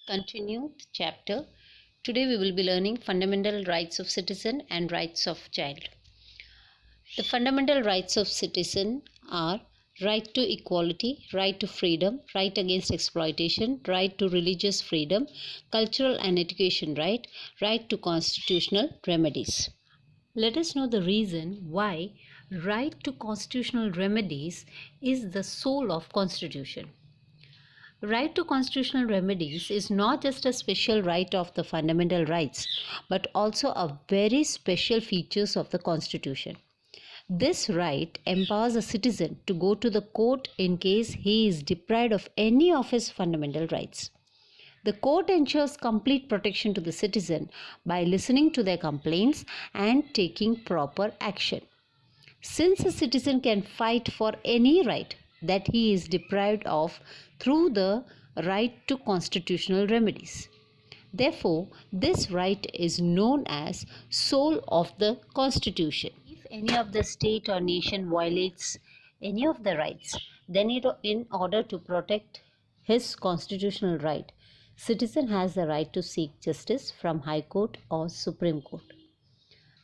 Continued chapter. Today we will be learning fundamental rights of citizen and rights of child. The fundamental rights of citizen are right to equality, right to freedom, right against exploitation, right to religious freedom, cultural and education right, right to constitutional remedies. Let us know the reason why right to constitutional remedies is the soul of constitution. Right to constitutional remedies is not just a special right of the fundamental rights, but also a very special features of the Constitution. This right empowers a citizen to go to the court in case he is deprived of any of his fundamental rights. The court ensures complete protection to the citizen by listening to their complaints and taking proper action. Since a citizen can fight for any right that he is deprived of through the right to constitutional remedies. Therefore, this right is known as soul of the Constitution. If any of the state or nation violates any of the rights, then in order to protect his constitutional right, citizen has the right to seek justice from High Court or Supreme Court.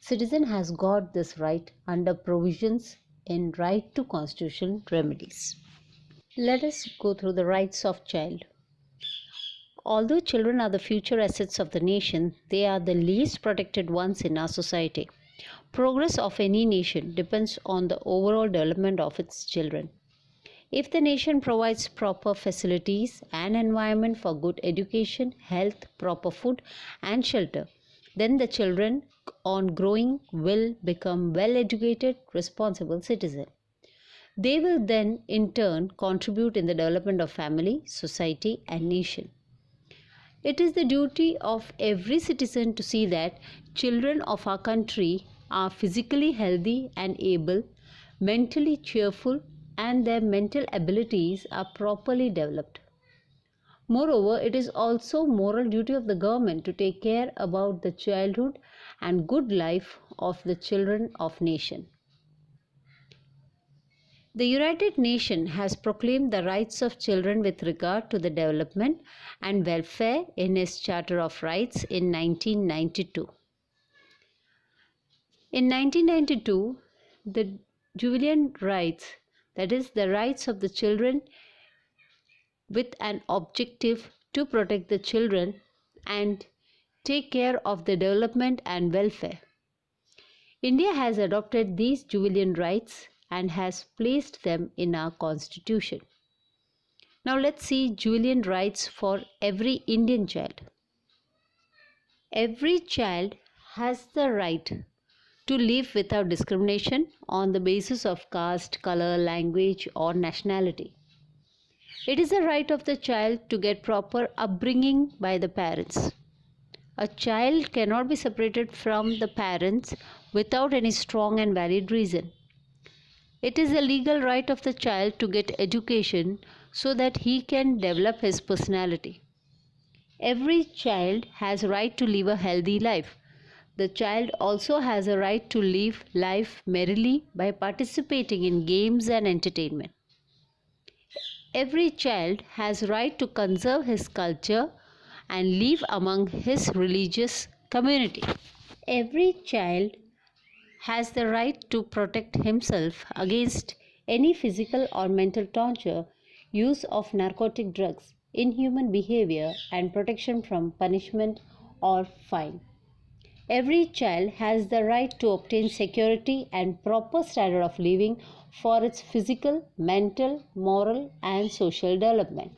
Citizen has got this right under provisions in right to constitutional remedies. Let us go through the rights of child. Although children are the future assets of the nation, they are the least protected ones in our society. Progress of any nation depends on the overall development of its children. If the nation provides proper facilities and environment for good education, health, proper food and shelter, then the children on growing will become well-educated, responsible citizens. They will then in turn contribute in the development of family, society and nation. It is the duty of every citizen to see that children of our country are physically healthy and able, mentally cheerful and their mental abilities are properly developed. Moreover, it is also moral duty of the government to take care about the childhood and good life of the children of nation. The United Nations has proclaimed the rights of children with regard to the development and welfare in its Charter of Rights in 1992. In 1992, the juvenile rights, that is the rights of the children with an objective to protect the children and take care of their development and welfare. India has adopted these juvenile rights and has placed them in our constitution. Now let's see juvenile rights for every Indian child. Every child has the right to live without discrimination on the basis of caste, color, language or nationality. It is the right of the child to get proper upbringing by the parents. A child cannot be separated from the parents without any strong and valid reason. It is a legal right of the child to get education so that he can develop his personality. Every child has a right to live a healthy life. The child also has a right to live life merrily by participating in games and entertainment. Every child has a right to conserve his culture and live among his religious community. Every child has the right to protect himself against any physical or mental torture, use of narcotic drugs, inhuman behavior, and protection from punishment or fine. Every child has the right to obtain security and proper standard of living for its physical, mental, moral, and social development.